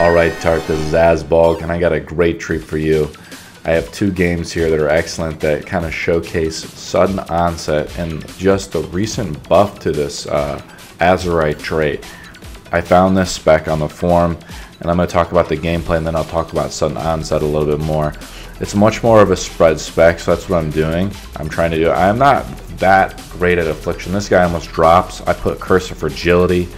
Alright Tart, this is Azbolg, and I got a great treat for you. I have two games here that are excellent that kind of showcase sudden onset and just the recent buff to this azerite trait. I found this spec on the forum, and I'm going to talk about the gameplay, and then I'll talk about sudden onset a little bit more. It's much more of a spread spec, so that's what I'm doing. I'm trying to do. I'm not that great at Affliction. This guy almost drops. I put Curse of Fragility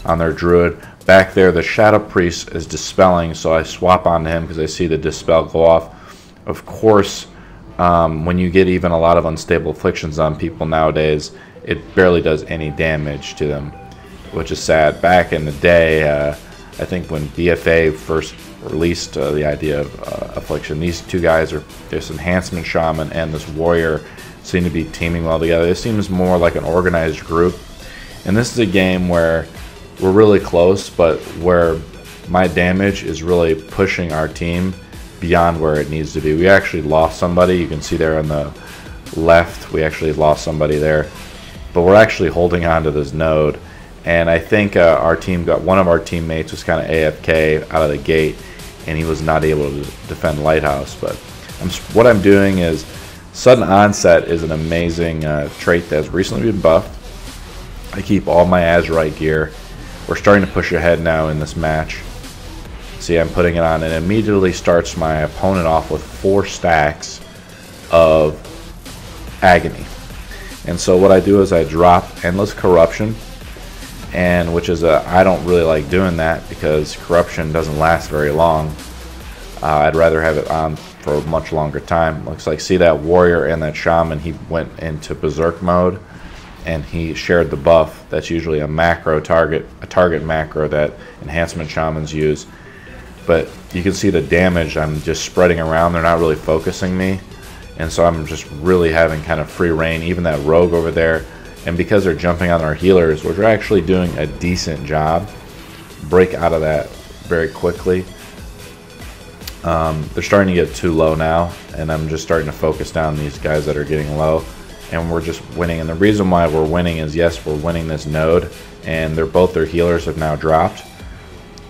on their Druid. Back there, the Shadow Priest is dispelling, so I swap onto him because I see the dispel go off. Of course, when you get even a lot of unstable afflictions on people nowadays, it barely does any damage to them, which is sad. Back in the day, I think when BFA first released the idea of Affliction, these two guys are this Enhancement Shaman and this Warrior seem to be teaming well together. This seems more like an organized group, and this is a game where we're really close, but where my damage is really pushing our team beyond where it needs to be. We actually lost somebody. You can see there on the left, we actually lost somebody there, but we're actually holding on to this node. And I think our team got one of our teammates was kind of AFK out of the gate, and he was not able to defend Lighthouse. But what I'm doing is sudden onset is an amazing trait that's recently been buffed. I keep all my azerite gear. We're starting to push ahead now in this match. See, I'm putting it on, and it immediately starts my opponent off with 4 stacks of agony. And so what I do is I drop Endless Corruption, and which is I don't really like doing that because corruption doesn't last very long. I'd rather have it on for a much longer time. Looks like, see that warrior and that shaman, he went into berserk mode, and he shared the buff. That's usually a macro target, a target macro that enhancement shamans use. But you can see the damage. I'm just spreading around. They're not really focusing me, and so I'm just really having kind of free reign. Even that rogue over there, and because they're jumping on our healers, which are actually doing a decent job, break out of that very quickly. They're starting to get too low now, and I'm just starting to focus down these guys that are getting low. And we're just winning, and the reason why we're winning is, yes, we're winning this node, and their healers have now dropped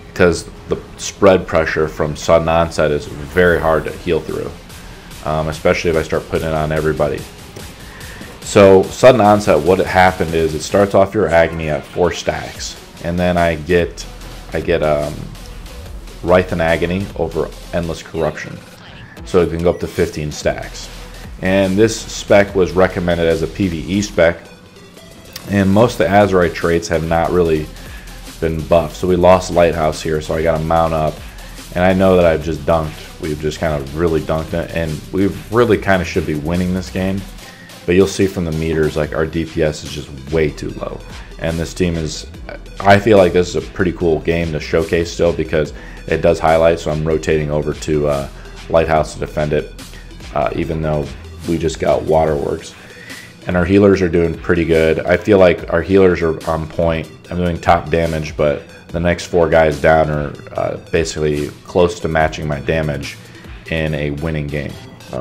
because the spread pressure from sudden onset is very hard to heal through, especially if I start putting it on everybody. So sudden onset, what happened is it starts off your agony at 4 stacks, and then I get writhe and agony over endless corruption, so it can go up to 15 stacks. And this spec was recommended as a PvE spec, and most of the azerite traits have not really been buffed. So we lost Lighthouse here, so I got to mount up, and I know that I've just dunked. We've just kind of really dunked it, and we really kind of should be winning this game. But you'll see from the meters, like, our DPS is just way too low, and this team is, I feel like this is a pretty cool game to showcase still because it does highlight. So I'm rotating over to Lighthouse to defend it, even though we just got Waterworks, and our healers are doing pretty good. I feel like our healers are on point. I'm doing top damage, but the next 4 guys down are basically close to matching my damage in a winning game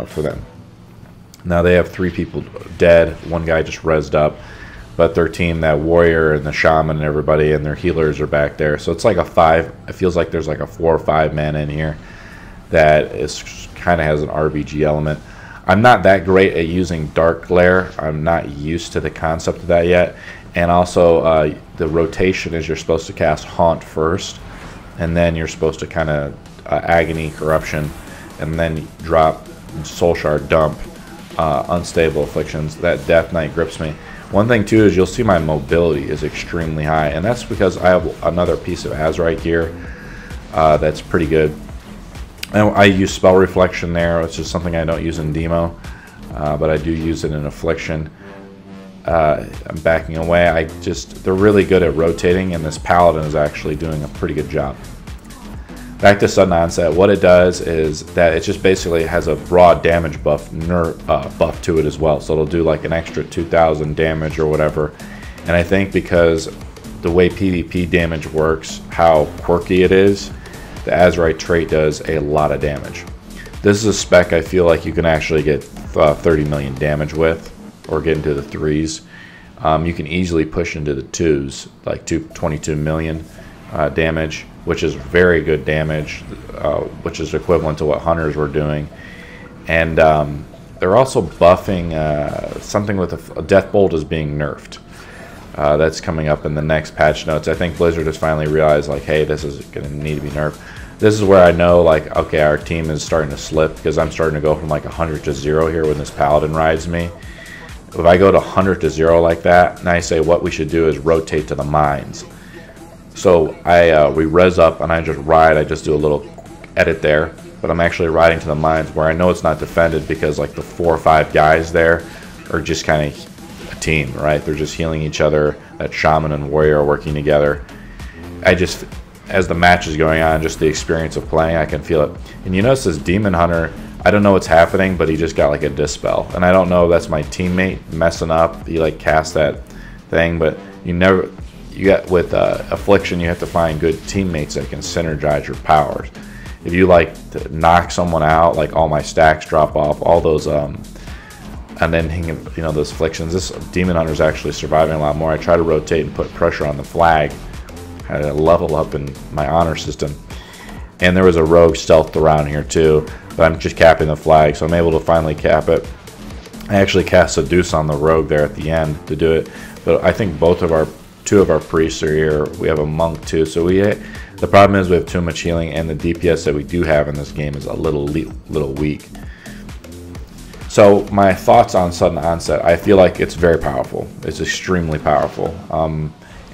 for them. Now they have 3 people dead. 1 guy just rezzed up, but their team, that warrior and the shaman and everybody, and their healers are back there. So it's like a 5. It feels like there's like a 4 or 5 man in here that is kind of has an RBG element. I'm not that great at using Dark Glare. I'm not used to the concept of that yet. And also the rotation is you're supposed to cast Haunt first, and then you're supposed to kind of Agony, Corruption, and then drop Soul Shard, Dump, Unstable Afflictions. That Death Knight grips me. One thing too is you'll see my mobility is extremely high, and that's because I have another piece of azerite gear that's pretty good. I use Spell Reflection there, which is something I don't use in Demo, but I do use it in Affliction. I'm backing away. They're really good at rotating, and this Paladin is actually doing a pretty good job. Back to sudden onset, what it does is that it just basically has a broad damage buff to it as well. So it'll do like an extra 2,000 damage or whatever. And I think because the way PvP damage works, how quirky it is, the azerite trait does a lot of damage. This is a spec I feel like you can actually get 30 million damage with, or get into the 3s. You can easily push into the 2s, like 22 million damage which is very good damage, which is equivalent to what hunters were doing. And they're also buffing something with a death bolt is being nerfed. That's coming up in the next patch notes. I think Blizzard has finally realized, like, hey, this is going to need to be nerfed. This is where I know, like, okay, our team is starting to slip, because I'm starting to go from like 100 to 0 here when this paladin rides me. If I go to 100 to 0 like that, and I say what we should do is rotate to the mines. So we res up and I just ride. I just do a little edit there, but I'm actually riding to the mines where I know it's not defended, because like the 4 or 5 guys there are just kind of a team, right? They're just healing each other. That shaman and warrior are working together. As the match is going on, just the experience of playing, I can feel it. And you notice this demon hunter, I don't know what's happening, but he just got like a dispel, and I don't know if that's my teammate messing up. He like cast that thing, but you get with Affliction, you have to find good teammates that can synergize your powers. If you like to knock someone out, like all my stacks drop off, all those and then those afflictions. This demon hunter is actually surviving a lot more. I try to rotate and put pressure on the flag. Had a level up in my honor system, and there was a rogue stealthed around here too, but I'm just capping the flag, so I'm able to finally cap it. I actually cast Seduce on the rogue there at the end to do it, but I think two of our priests are here. We have a monk too, so the problem is we have too much healing, and the DPS that we do have in this game is a little weak. So my thoughts on Sudden Onset, I feel like it's very powerful. It's extremely powerful.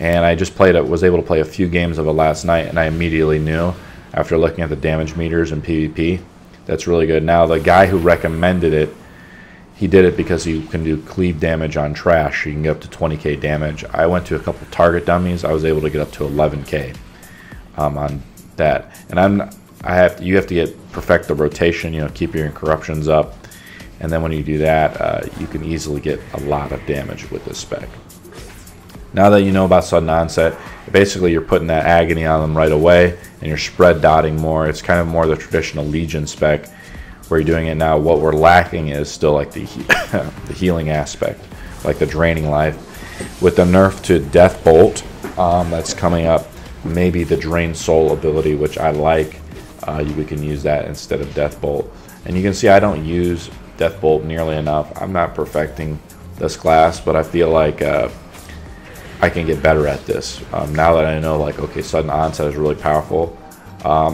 And I just was able to play a few games of it last night, and I immediately knew, after looking at the damage meters in PvP, that's really good. Now, the guy who recommended it, he did it because he can do cleave damage on trash. You can get up to 20k damage. I went to a couple target dummies. I was able to get up to 11k on that. And you have to perfect the rotation, keep your corruptions up. And then when you do that, you can easily get a lot of damage with this spec. Now that you know about Sudden Onset, basically you're putting that agony on them right away, and you're spread dotting more. It's kind of more the traditional Legion spec where you're doing it now. What we're lacking is still like the healing aspect, like the draining life. With the nerf to Death Bolt that's coming up, maybe the Drain Soul ability, which I like, we can use that instead of Death Bolt. And you can see I don't use Death Bolt nearly enough. I'm not perfecting this class, but I feel like I can get better at this. Now that I know, like, okay, Sudden Onset is really powerful. I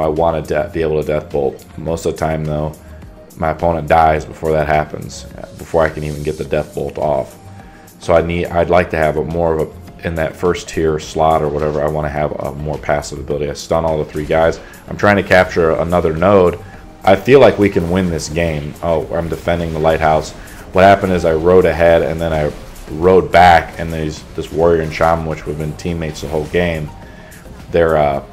want to be able to Death Bolt. Most of the time, though, my opponent dies before that happens, before I can even get the Death Bolt off. So I'd like to have more of in that first tier slot or whatever. I want to have a more passive ability. I stun all the 3 guys. I'm trying to capture another node. I feel like we can win this game. Oh, I'm defending the lighthouse. What happened is I rode ahead, and then I rode back, and this warrior and shaman, which have been teammates the whole game, they were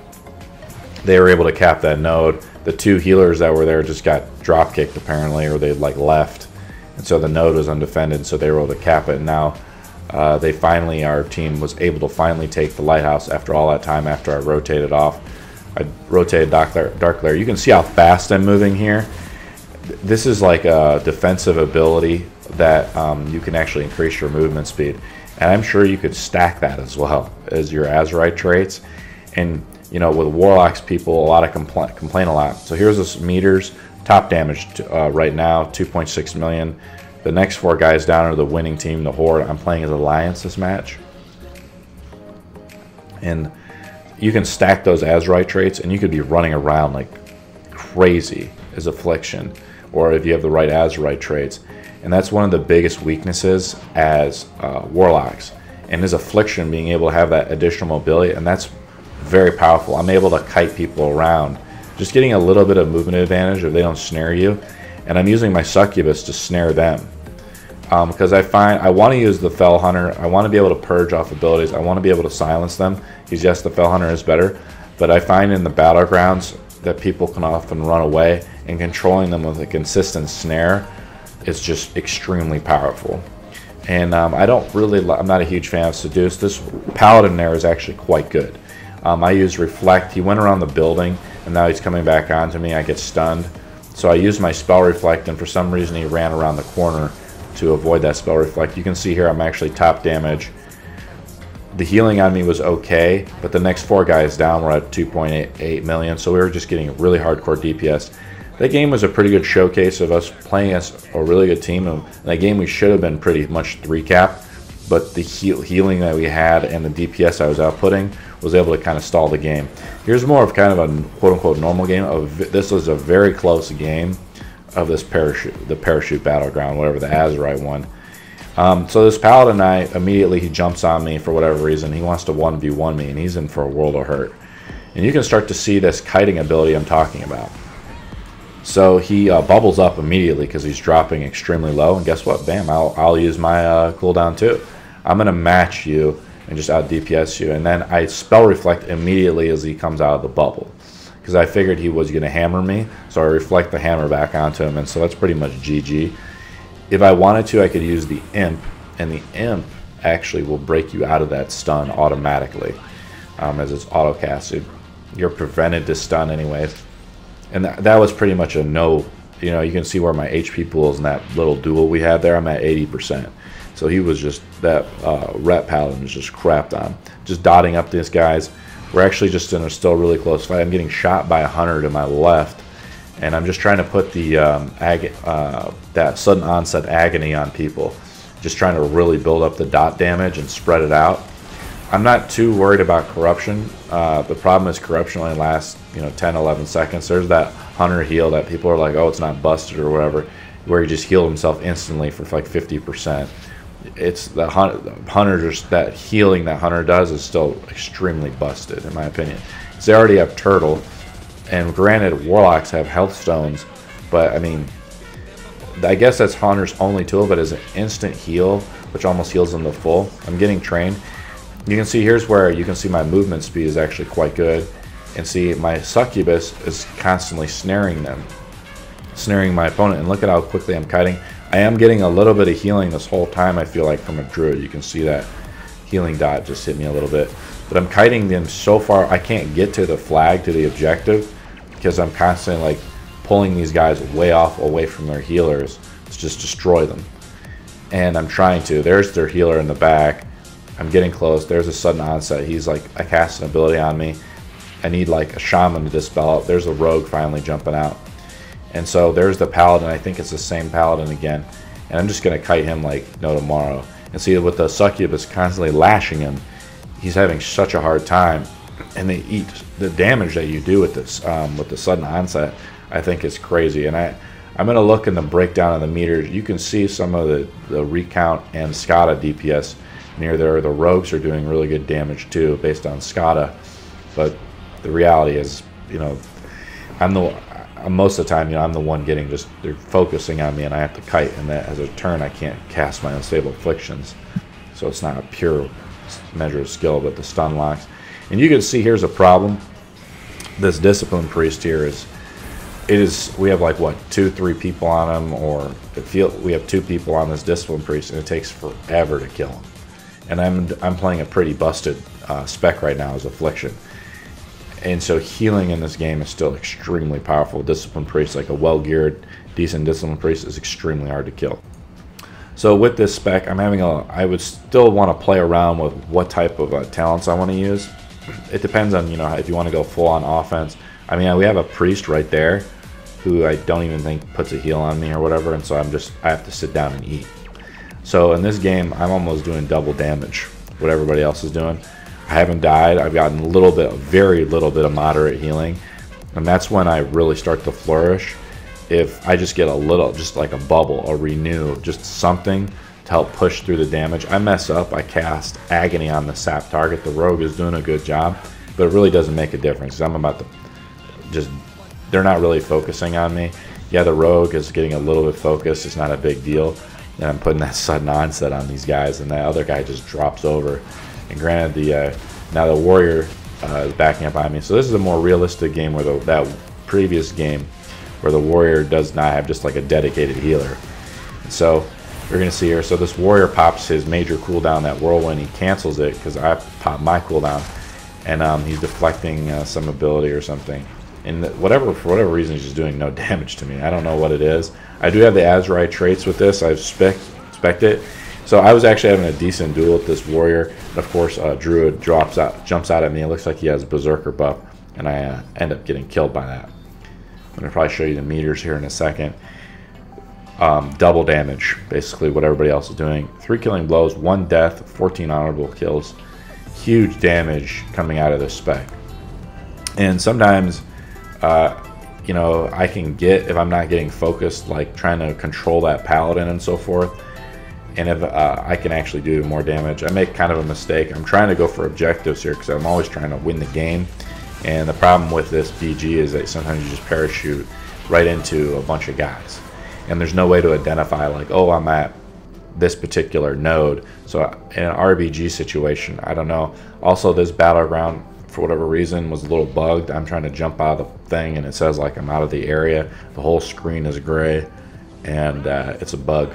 able to cap that node. The 2 healers that were there just got drop kicked apparently, or they like left, and so the node was undefended, so they were able to cap it. And now our team was able to finally take the lighthouse after all that time, after I rotated off. I rotated Dark Lair. You can see how fast I'm moving here. This is like a defensive ability that you can actually increase your movement speed, and I'm sure you could stack that as well as your azerite traits. And with warlocks, people complain a lot. So here's this meters. Top damage right now, 2.6 million. The next 4 guys down are the winning team, the Horde. I'm playing as Alliance this match, and you can stack those azerite traits, and you could be running around like crazy as Affliction, or if you have the right azerite traits. And that's one of the biggest weaknesses as warlocks, and his Affliction being able to have that additional mobility, and that's very powerful. I'm able to kite people around, just getting a little bit of movement advantage if they don't snare you. And I'm using my succubus to snare them, because I find I want to use the Fell Hunter. I want to be able to purge off abilities. I want to be able to silence them, because yes, the Fell Hunter is better, but I find in the battlegrounds that people can often run away, and controlling them with a consistent snare is just extremely powerful. And I'm not a huge fan of Seduce. This Paladin there is actually quite good. I use Reflect. He went around the building, and now he's coming back onto me. I get stunned. So I used my Spell Reflect, and for some reason he ran around the corner to avoid that Spell Reflect. You can see here I'm actually top damage The healing on me was okay, but the next 4 guys down were at 2.88 million, so we were just getting really hardcore DPS. That game was a pretty good showcase of us playing as a really good team. In that game we should have been pretty much 3-cap, but the healing that we had and the DPS I was outputting was able to kind of stall the game. Here's more of kind of a quote-unquote normal game. This was a very close game of this the parachute battleground, whatever, the Azerite one. So this paladin immediately he jumps on me for whatever reason. He wants to 1v1 me, and he's in for a world of hurt. And you can start to see this kiting ability I'm talking about. So he bubbles up immediately because he's dropping extremely low, and guess what? Bam! I'll use my cooldown too. I'm gonna match you and just out DPS you, and then I spell reflect immediately as he comes out of the bubble, because I figured he was gonna hammer me. So I reflect the hammer back onto him, and so that's pretty much GG. If I wanted to, I could use the imp, and the imp actually will break you out of that stun automatically, as it's auto casted. You're prevented to stun anyways. And that was pretty much a no. You know, you can see where my HP pool is in that little duel we had there. I'm at 80%. So he was just, that ret paladin was just crapped on. Just dotting up these guys. We're actually just in a still really close fight. I'm getting shot by a hunter to my left. And I'm just trying to put the that sudden onset agony on people. Just trying to really build up the dot damage and spread it out. I'm not too worried about corruption. The problem is corruption only lasts, 10, 11 seconds. There's that hunter heal that people are like, oh, it's not busted or whatever, where he just healed himself instantly for like 50%. It's the hunter, just that healing that hunter does is still extremely busted, in my opinion. Because they already have turtle, and granted, warlocks have health stones, but I mean, I guess that's hunter's only tool, but as an instant heal, which almost heals them to full. I'm getting trained. You can see here's where you can see my movement speed is actually quite good, and see my succubus is constantly snaring my opponent, and look at how quickly I'm kiting. I am getting a little bit of healing this whole time, I feel like, from a druid. You can see that healing dot just hit me a little bit, but I'm kiting them so far I can't get to the flag, to the objective, because I'm constantly like pulling these guys way away from their healers to just destroy them. And I'm trying to. There's their healer in the back. I'm getting close. There's a sudden onset. He's like, I cast an ability on me. I need like a shaman to dispel it. There's a rogue finally jumping out. And so there's the paladin. I think it's the same paladin again. And I'm just going to kite him like no tomorrow. And see, with the succubus constantly lashing him, he's having such a hard time. And they eat the damage that you do with this, with the sudden onset, I think is crazy. And I'm going to look in the breakdown of the meters. You can see some of the recount and Skada DPS near there. The rogues are doing really good damage too, based on Skada. But the reality is, most of the time, I'm the one getting they're focusing on me, and I have to kite, and that as a turn, I can't cast my unstable afflictions. So it's not a pure measure of skill, but the stun locks. And you can see here's a problem. This discipline priest here we have like what, 2-3 people on him, or we have 2 people on this discipline priest, and it takes forever to kill him. And I'm playing a pretty busted spec right now as Affliction. And so healing in this game is still extremely powerful. Discipline priest, like a well-geared, decent discipline priest, is extremely hard to kill. So with this spec, I would still want to play around with what type of talents I want to use. It depends on, if you want to go full on offense. I mean, we have a priest right there who I don't even think puts a heal on me or whatever, and so I have to sit down and eat. So in this game, I'm almost doing double damage, what everybody else is doing. I haven't died. I've gotten very little bit of moderate healing, and that's when I really start to flourish. If I just get a little, just like a bubble, a renew, just something to help push through the damage. I mess up, I cast agony on the sap target. The rogue is doing a good job, but it really doesn't make a difference. I'm about to they're not really focusing on me. Yeah, the rogue is getting a little bit focused. It's not a big deal. And I'm putting that sudden onset on these guys, and that other guy just drops over. And granted, now the warrior is backing up on me. So this is a more realistic game where that previous game where the warrior does not have just like a dedicated healer. And so we're going to see here. So this warrior pops his major cooldown, that whirlwind. He cancels it because I pop my cooldown, and he's deflecting some ability or something. And for whatever reason, he's just doing no damage to me. I don't know what it is. I do have the azerite traits with this. I've spec'd it. So I was actually having a decent duel with this warrior. And of course, Druid jumps out at me. It looks like he has a Berserker buff, and I end up getting killed by that. I'm going to probably show you the meters here in a second. Double damage, basically what everybody else is doing. 3 killing blows, 1 death, 14 honorable kills. Huge damage coming out of this spec. And sometimes, you know, I can get, if I'm not getting focused, like trying to control that paladin and so forth, and if I can actually do more damage. I make kind of a mistake. I'm trying to go for objectives here because I'm always trying to win the game. And the problem with this BG is that sometimes you just parachute right into a bunch of guys. And there's no way to identify, like, oh, I'm at this particular node. So in an RBG situation, I don't know. Also, this battleground, for whatever reason, was a little bugged. I'm trying to jump out of the thing, and it says, like, I'm out of the area. The whole screen is gray, and it's a bug.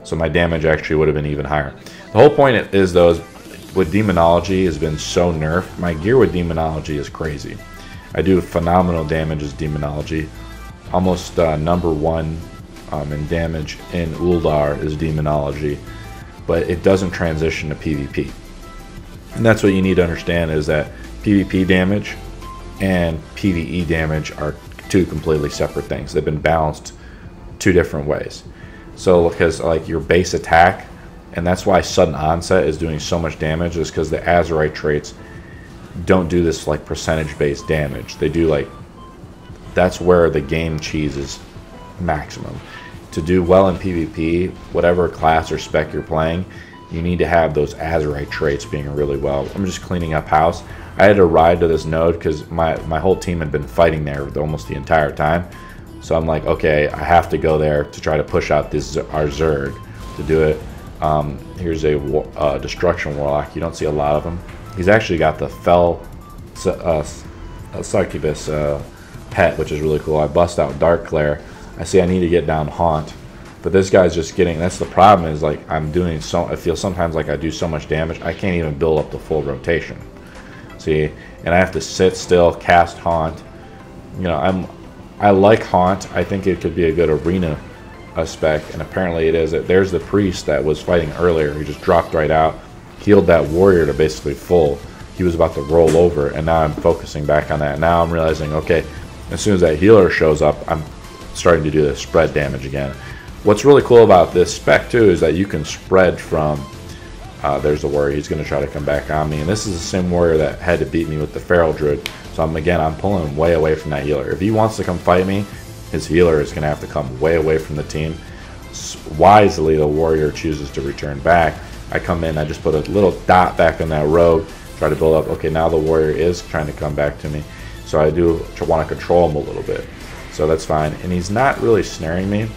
So my damage actually would have been even higher. The whole point is, though, is with Demonology has been so nerfed. My gear with Demonology is crazy. I do phenomenal damage as Demonology. Almost #1 in damage in Uldar is Demonology. But it doesn't transition to PvP. And that's what you need to understand, is that PvP damage and PvE damage are 2 completely separate things. They've been balanced 2 different ways. So because like your base attack, and that's why sudden onset is doing so much damage, is because the azerite traits don't do this like percentage based damage. They do like, that's where the game cheese is maximum. To do well in PvP, whatever class or spec you're playing, you need to have those azerite traits being really well. I'm just cleaning up house. I had to ride to this node because my whole team had been fighting there almost the entire time. So I'm like, okay, I have to go there to try to push out this our Zerg to do it. Here's a Destruction Warlock. You don't see a lot of them. He's actually got the Fell Succubus pet, which is really cool. I bust out Dark Glare. I see I need to get down Haunt. But this guy's just getting, that's the problem, is like I'm doing so, I feel sometimes like I do so much damage, I can't even build up the full rotation. See, and I have to sit still, cast Haunt. You know, I like Haunt. I think it could be a good arena spec, and apparently it is. There's the priest that was fighting earlier. He just dropped right out, healed that warrior to basically full. He was about to roll over, and now I'm focusing back on that. Now I'm realizing, okay, as soon as that healer shows up, I'm starting to do the spread damage again. What's really cool about this spec too is that you can spread from, there's a warrior, he's going to try to come back on me, and this is the same warrior that had to beat me with the Feral Druid. So I'm pulling him way away from that healer. If he wants to come fight me, his healer is going to have to come way away from the team. Wisely, the warrior chooses to return back. I come in, I just put a little dot back on that rogue, try to build up. Okay, now the warrior is trying to come back to me. So I do want to control him a little bit. So that's fine. And he's not really snaring me.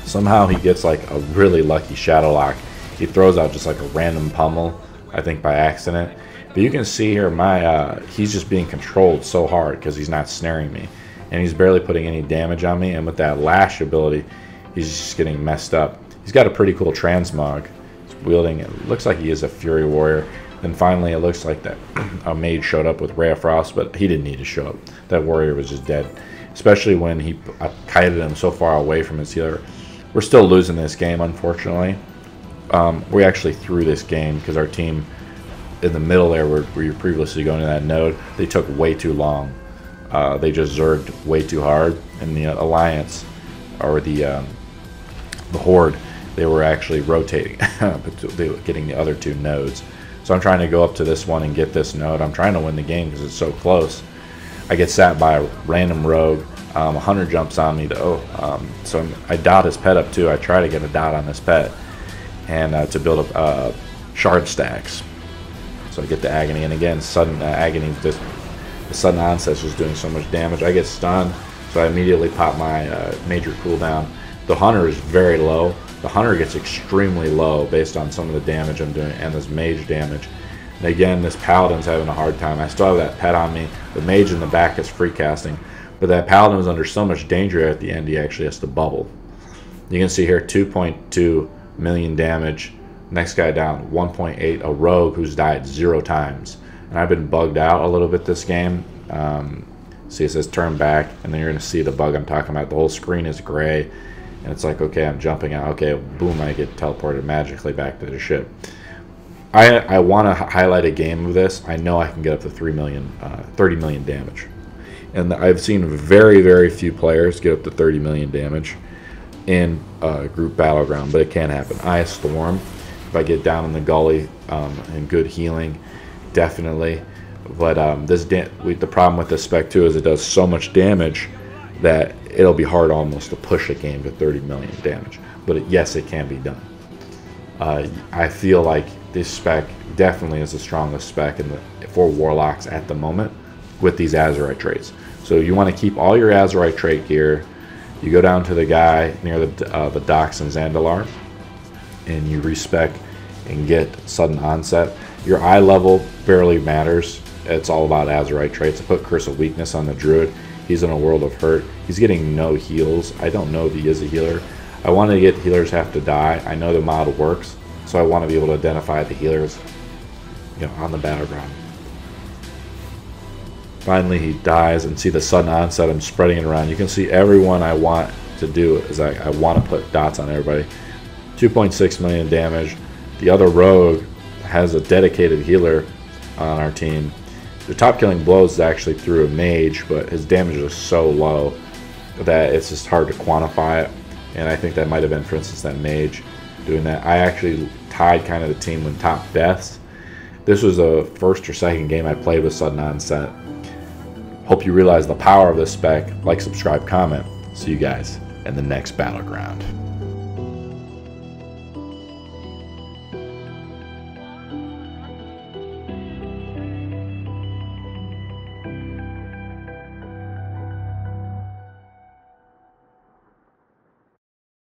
Somehow he gets like a really lucky Shadow Lock. He throws out just like a random pummel, I think by accident. But you can see here, he's just being controlled so hard because he's not snaring me. And he's barely putting any damage on me. And with that Lash ability, he's just getting messed up. He's got a pretty cool transmog. He's wielding, it looks like he is a Fury Warrior. Then finally it looks like that a mage showed up with Ray of Frost, but he didn't need to show up. That warrior was just dead. Especially when he kited him so far away from his healer. We're still losing this game, unfortunately. We actually threw this game because our team in the middle there where you were previously going to that node, they took way too long. They just zerged way too hard, and the Alliance, or the Horde, they were actually rotating, but they were getting the other 2 nodes. So I'm trying to go up to this one and get this node. I'm trying to win the game because it's so close. I get sat by a random rogue. A hunter jumps on me though, so I dot his pet up too. I try to get a dot on this pet, and to build up shard stacks. So I get the agony, and again, sudden agony. Just the sudden onset is just doing so much damage. I get stunned, so I immediately pop my major cooldown. The hunter is very low. The hunter gets extremely low based on some of the damage I'm doing and this mage damage. And again, this paladin's having a hard time. I still have that pet on me. The mage in the back is free casting. But that paladin was under so much danger at the end, he actually has to bubble. You can see here 2.2 million damage. Next guy down, 1.8. A rogue who's died 0 times. And I've been bugged out a little bit this game. See, it says turn back, and then you're going to see the bug I'm talking about. The whole screen is gray. and it's like, okay, I'm jumping out. Okay, boom, I get teleported magically back to the ship. I want to highlight a game of this. I know I can get up to 30 million damage. And I've seen very, very few players get up to 30 million damage in group battleground, but it can happen. Ice Storm, if I get down in the gully and good healing, definitely. But the problem with this spec too is it does so much damage that it'll be hard almost to push a game to 30 million damage. But yes, it can be done. I feel like this spec definitely is the strongest spec for Warlocks at the moment with these Azerite traits. So you want to keep all your Azerite trait gear. You go down to the guy near the docks in Zandalar, and you respec and get sudden onset. Your eye level barely matters. It's all about Azerite traits. I put Curse of Weakness on the Druid. He's in a World of Hurt. He's getting no heals. I don't know if he is a healer. I want to get healers have to die. I know the mod works, so I want to be able to identify the healers, on the battleground. Finally, he dies, and see the sudden onset. I'm spreading it around. You can see everyone I want to do is I want to put dots on everybody. 2.6 million damage. The other rogue has a dedicated healer on our team. The top killing blows is actually through a mage, but his damage is so low that it's just hard to quantify it. And I think that might have been, for instance, that mage doing that. I actually tied kind of the team with top deaths. This was the first or second game I played with sudden onset. Hope you realize the power of this spec. Like, subscribe, comment. See you guys in the next battleground.